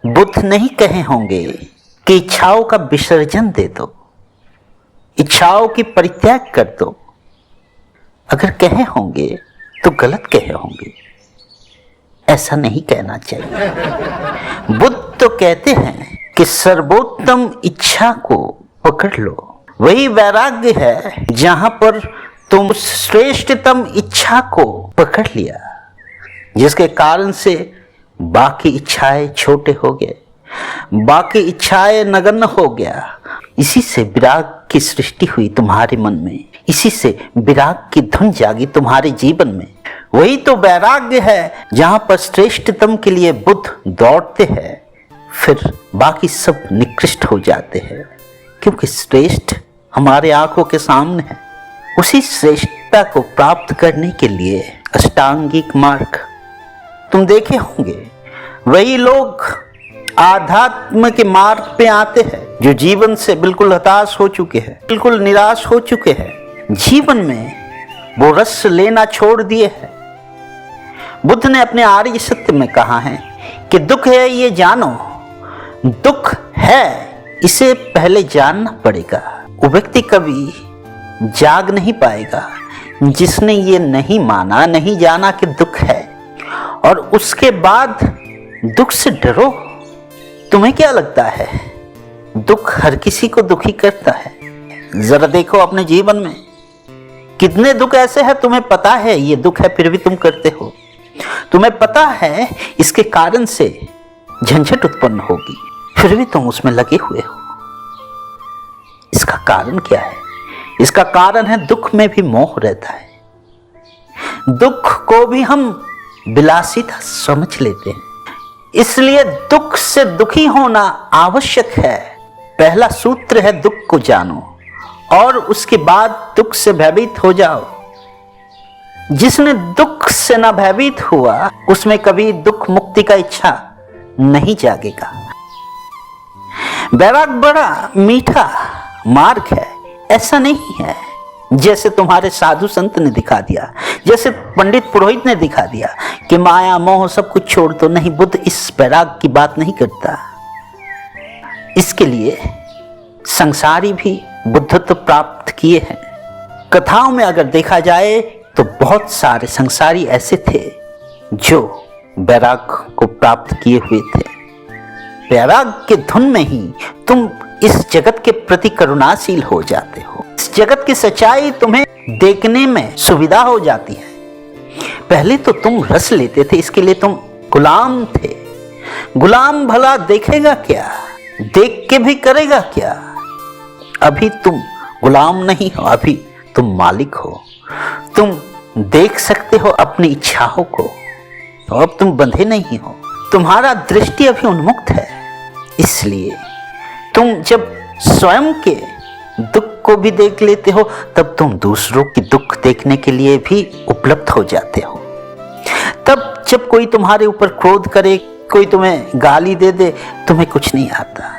बुद्ध नहीं कहे होंगे कि इच्छाओं का विसर्जन दे दो, इच्छाओं की परित्याग कर दो। अगर कहे होंगे तो गलत कहे होंगे, ऐसा नहीं कहना चाहिए। बुद्ध तो कहते हैं कि सर्वोत्तम इच्छा को पकड़ लो। वही वैराग्य है जहां पर तुम श्रेष्ठतम इच्छा को पकड़ लिया, जिसके कारण से बाकी इच्छाएं छोटे हो गए, बाकी इच्छाएं नगण्य हो गया। इसी से विराग की सृष्टि हुई तुम्हारे मन में, इसी से विराग की धुन जागी तुम्हारे जीवन में। वही तो वैराग्य है जहां पर श्रेष्ठतम के लिए बुद्ध दौड़ते हैं, फिर बाकी सब निकृष्ट हो जाते हैं, क्योंकि श्रेष्ठ हमारे आंखों के सामने है। उसी श्रेष्ठता को प्राप्त करने के लिए अष्टांगिक मार्ग तुम देखे होंगे। वही लोग आध्यात्म के मार्ग पे आते हैं जो जीवन से बिल्कुल हताश हो चुके हैं, बिल्कुल निराश हो चुके हैं, जीवन में वो रस लेना छोड़ दिए हैं। बुद्ध ने अपने आर्य सत्य में कहा है कि दुख है ये जानो, दुख है इसे पहले जानना पड़ेगा। वो व्यक्ति कभी जाग नहीं पाएगा जिसने ये नहीं माना, नहीं जाना कि दुख है, और उसके बाद दुख से डरो। तुम्हें क्या लगता है दुख हर किसी को दुखी करता है? जरा देखो अपने जीवन में कितने दुख ऐसे हैं तुम्हें पता है ये दुख है, फिर भी तुम करते हो। तुम्हें पता है इसके कारण से झंझट उत्पन्न होगी, फिर भी तुम उसमें लगे हुए हो। इसका कारण क्या है? इसका कारण है दुख में भी मोह रहता है। दुख को भी हम विलासिता समझ लेते हैं, इसलिए दुख से दुखी होना आवश्यक है। पहला सूत्र है दुख को जानो और उसके बाद दुख से भयभीत हो जाओ। जिसने दुख से न भयभीत हुआ उसमें कभी दुख मुक्ति का इच्छा नहीं जागेगा। वैराग्य बड़ा मीठा मार्ग है, ऐसा नहीं है जैसे तुम्हारे साधु संत ने दिखा दिया, जैसे पंडित पुरोहित ने दिखा दिया कि माया मोह सब कुछ छोड़ दो। नहीं, बुद्ध इस वैराग्य की बात नहीं करता। इसके लिए संसारी भी बुद्धत्व प्राप्त किए हैं। कथाओं में अगर देखा जाए तो बहुत सारे संसारी ऐसे थे जो वैराग्य को प्राप्त किए हुए थे। वैराग्य के धुन में ही तुम इस जगत के प्रति करुणाशील हो जाते हो। इस जगत की सच्चाई तुम्हें देखने में सुविधा हो जाती है। पहले तो तुम रस लेते थे, इसके लिए तुम गुलाम थे। गुलाम भला देखेगा क्या, देख के भी करेगा क्या? अभी तुम गुलाम नहीं हो, अभी तुम मालिक हो। तुम देख सकते हो अपनी इच्छाओं को, तो अब तुम बंधे नहीं हो। तुम्हारा दृष्टि अभी उन्मुक्त है, इसलिए तुम जब स्वयं के दुख को भी देख लेते हो तब तुम दूसरों की दुख देखने के लिए भी उपलब्ध हो जाते हो। तब जब कोई तुम्हारे ऊपर क्रोध करे, कोई तुम्हें गाली दे दे, तुम्हें कुछ नहीं आता।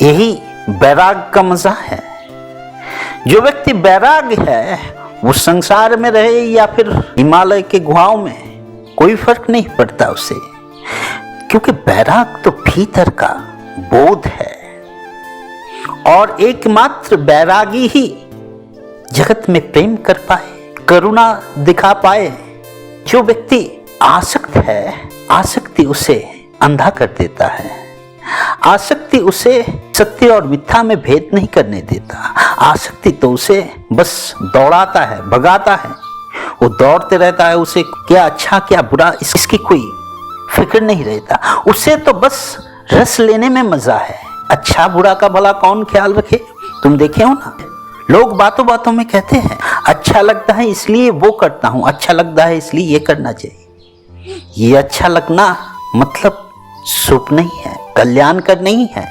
यही वैराग्य का मजा है। जो व्यक्ति वैराग्य है वो संसार में रहे या फिर हिमालय के गुहाओं में, कोई फर्क नहीं पड़ता उसे, क्योंकि वैराग्य तो भीतर का बोध है। और एकमात्र वैरागी ही जगत में प्रेम कर पाए, करुणा दिखा पाए। जो व्यक्ति आसक्त है, आसक्ति उसे अंधा कर देता है। आसक्ति उसे सत्य और मिथ्या में भेद नहीं करने देता। आसक्ति तो उसे बस दौड़ाता है, भगाता है। वो दौड़ते रहता है, उसे क्या अच्छा क्या बुरा इसकी कोई फिक्र नहीं रहता। उसे तो बस रस लेने में मजा है। अच्छा बुरा का भला कौन ख्याल रखे? तुम देखे हो ना, लोग बातों बातों में कहते हैं अच्छा लगता है इसलिए वो करता हूं, अच्छा लगता है इसलिए ये करना चाहिए। ये अच्छा लगना मतलब शुभ नहीं है, कल्याणकर नहीं है।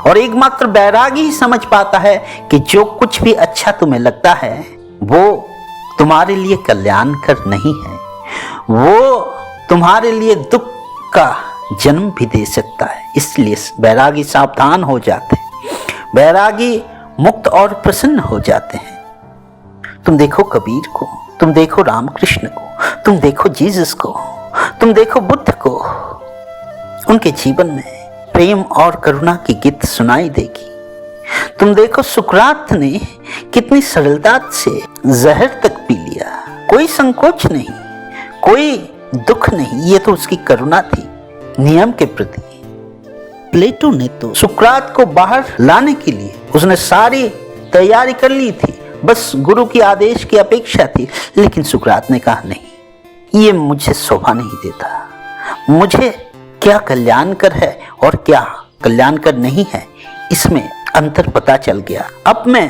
और एकमात्र वैरागी ही समझ पाता है कि जो कुछ भी अच्छा तुम्हें लगता है वो तुम्हारे लिए कल्याणकर नहीं है, वो तुम्हारे लिए दुख का जन्म भी दे सकता है। इसलिए वैरागी सावधान हो जाते हैं, वैरागी मुक्त और प्रसन्न हो जाते हैं। तुम देखो कबीर को, तुम देखो रामकृष्ण को, तुम देखो जीसस को, तुम देखो बुद्ध को। उनके जीवन में प्रेम और करुणा की गीत सुनाई देगी। तुम देखो सुकरात ने कितनी सरलता से जहर तक पी लिया, कोई संकोच नहीं, कोई दुख नहीं। ये तो उसकी करुणा थी नियम के प्रति। प्लेटो ने तो सुकरात को बाहर लाने के लिए उसने सारी तैयारी कर ली थी, बस गुरु की आदेश की अपेक्षा थी। लेकिन सुकरात ने कहा नहीं, ये मुझे शोभा नहीं देता, मुझे क्या कल्याणकर है और क्या कल्याणकर नहीं है इसमें अंतर पता चल गया। अब मैं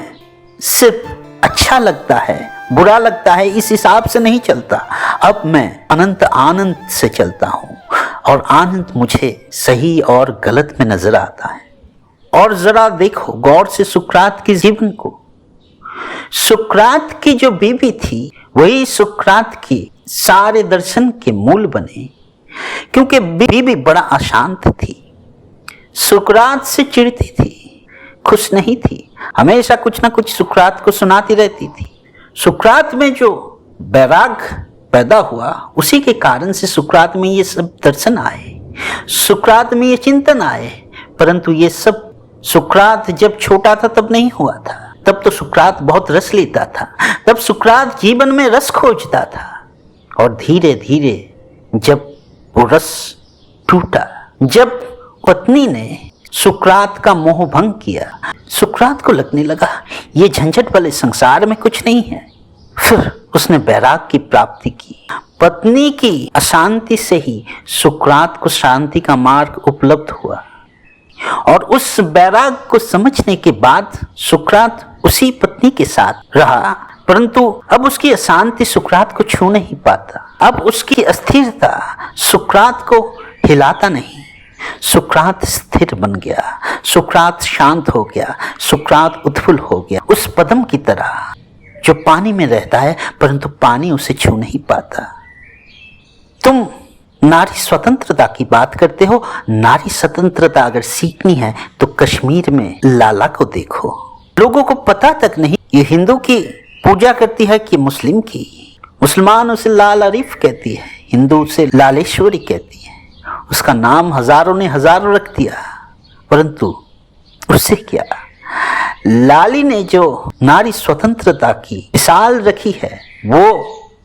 सिर्फ अच्छा लगता है बुरा लगता है इस हिसाब से नहीं चलता, अब मैं अनंत आनंद से चलता हूँ और आनंद मुझे सही और गलत में नजर आता है। और जरा देखो गौर से सुकरात के जीवन को। सुकरात की जो बीवी थी वही सुकरात की सारे दर्शन के मूल बने, क्योंकि बीवी बड़ा अशांत थी, सुकरात से चिढ़ती थी, खुश नहीं थी, हमेशा कुछ ना कुछ सुकरात को सुनाती रहती थी। सुकरात में जो वैराग पैदा हुआ उसी के कारण से सुकरात में ये सब दर्शन आए, सुकरात में ये चिंतन आए। परंतु ये सब सुकरात जब छोटा था तब नहीं हुआ था, तब तो सुकरात बहुत रस लेता था, तब सुकरात जीवन में रस खोजता था। और धीरे धीरे जब वो रस टूटा, जब पत्नी ने सुकरात का मोह भंग किया, सुकरात को लगने लगा ये झंझट वाले संसार में कुछ नहीं है। फिर उसने वैराग की प्राप्ति की। पत्नी की अशांति से ही सुकरात को शांति का मार्ग उपलब्ध हुआ और उस वैराग को समझने के बाद सुकरात उसी पत्नी के साथ रहा, परंतु अब उसकी अशांति सुकरात को छू नहीं पाता। अब उसकी अस्थिरता सुकरात को हिलाता नहीं। सुकरात स्थिर बन गया, सुकरात शांत हो गया, सुकरात उत्फुल्ल हो गया, उस पद्म की तरह जो पानी में रहता है परंतु पानी उसे छू नहीं पाता। तुम नारी स्वतंत्रता की बात करते हो, नारी स्वतंत्रता अगर सीखनी है तो कश्मीर में लाला को देखो। लोगों को पता तक नहीं ये हिंदू की पूजा करती है कि मुस्लिम की। मुसलमान उसे लाल अरीफ कहती है, हिंदू उसे लालेश्वरी कहती है। उसका नाम हजारों ने हजारों रख दिया, परंतु उससे क्या। लाली ने जो नारी स्वतंत्रता की मिसाल रखी है वो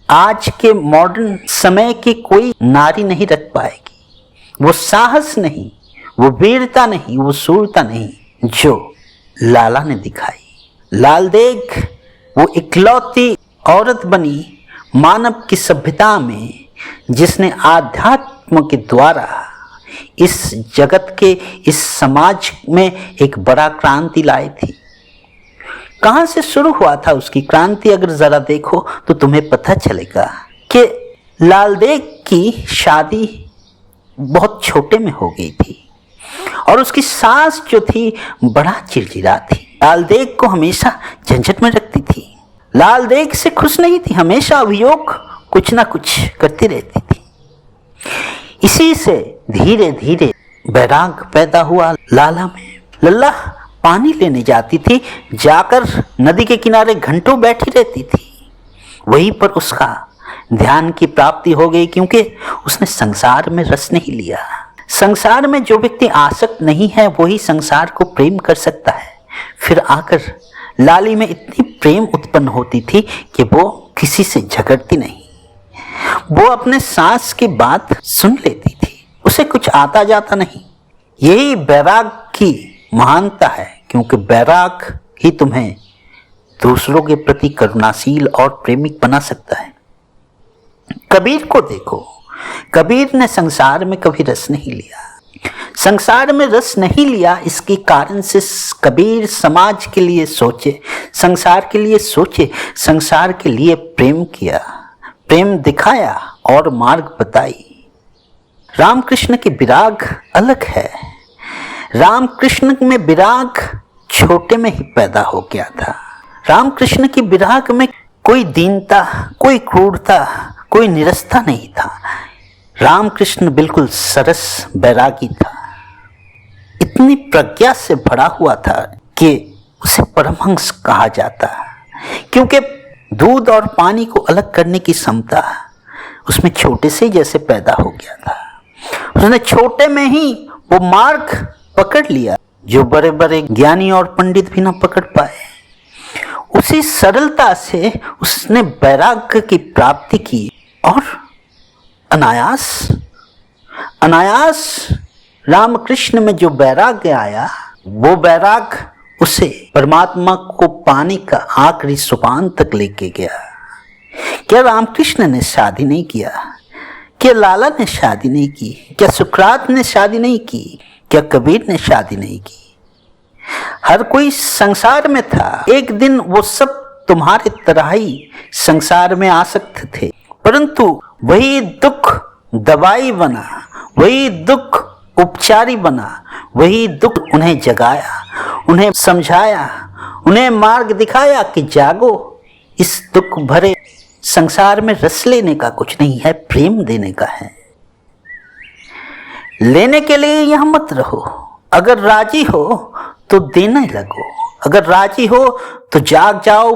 आज के मॉडर्न समय की कोई नारी नहीं रख पाएगी। वो साहस नहीं, वो वीरता नहीं, वो शूरता नहीं जो लाला ने दिखाई। लाल देग वो इकलौती औरत बनी मानव की सभ्यता में जिसने आध्यात्म के द्वारा इस जगत के, इस समाज में एक बड़ा क्रांति लाई थी। कहां से शुरू हुआ था उसकी क्रांति, अगर जरा देखो तो तुम्हें पता चलेगा कि लाल देग की शादी बहुत छोटे में हो गई थी और उसकी सास जो थी बड़ा चिड़चिड़ा थी। लाल देग को हमेशा झंझट में रखती थी, लाल देग से खुश नहीं थी, हमेशा अभियोग कुछ ना कुछ करती रहती थी। इसी से धीरे धीरे वैराग पैदा हुआ लाला में। लल्ला पानी लेने जाती थी, जाकर नदी के किनारे घंटों बैठी रहती थी, वहीं पर उसका ध्यान की प्राप्ति हो गई, क्योंकि उसने संसार में रस नहीं लिया। संसार में जो व्यक्ति आसक्त नहीं है वही संसार को प्रेम कर सकता है। फिर आकर लाली में इतनी प्रेम उत्पन्न होती थी कि वो किसी से झगड़ती नहीं, वो अपने सास की बात सुन लेती थी, उसे कुछ आता जाता नहीं। यही वैराग की महानता है, क्योंकि वैराग ही तुम्हें दूसरों के प्रति करुणाशील और प्रेमिक बना सकता है। कबीर को देखो, कबीर ने संसार में कभी रस नहीं लिया, संसार में रस नहीं लिया। इसके कारण से कबीर समाज के लिए सोचे, संसार के लिए सोचे, संसार के लिए प्रेम किया, प्रेम दिखाया और मार्ग बताई। रामकृष्ण की विराग अलग है। रामकृष्ण में विराग छोटे में ही पैदा हो गया था। रामकृष्ण की विराग में कोई दीनता, कोई क्रूरता, कोई निरस्ता नहीं था। रामकृष्ण बिल्कुल सरस बैरागी था, इतनी प्रज्ञा से भरा हुआ था कि उसे परमहंस कहा जाता, क्योंकि दूध और पानी को अलग करने की क्षमता उसमें छोटे से जैसे पैदा हो गया था। उसने छोटे में ही वो मार्ग पकड़ लिया जो बड़े बड़े ज्ञानी और पंडित भी ना पकड़ पाए। उसी सरलता से उसने वैराग्य की प्राप्ति की और अनायास अनायास रामकृष्ण में जो वैराग्य आया, वो वैराग्य उसे परमात्मा को पाने का आखिरी सोपान तक लेके गया। क्या रामकृष्ण ने शादी नहीं किया? क्या लाला ने शादी नहीं की? क्या सुकरात ने शादी नहीं की? क्या कबीर ने शादी नहीं की? हर कोई संसार में था। एक दिन वो सब तुम्हारे तरह ही संसार में आसक्त थे, परंतु वही दुख दवाई बना, वही दुख उपचारी बना, वही दुख उन्हें जगाया, उन्हें समझाया, उन्हें मार्ग दिखाया कि जागो, इस दुख भरे संसार में रस लेने का कुछ नहीं है, प्रेम देने का है। लेने के लिए यहां मत रहो। अगर राजी हो तो देने लगो, अगर राजी हो तो जाग जाओ।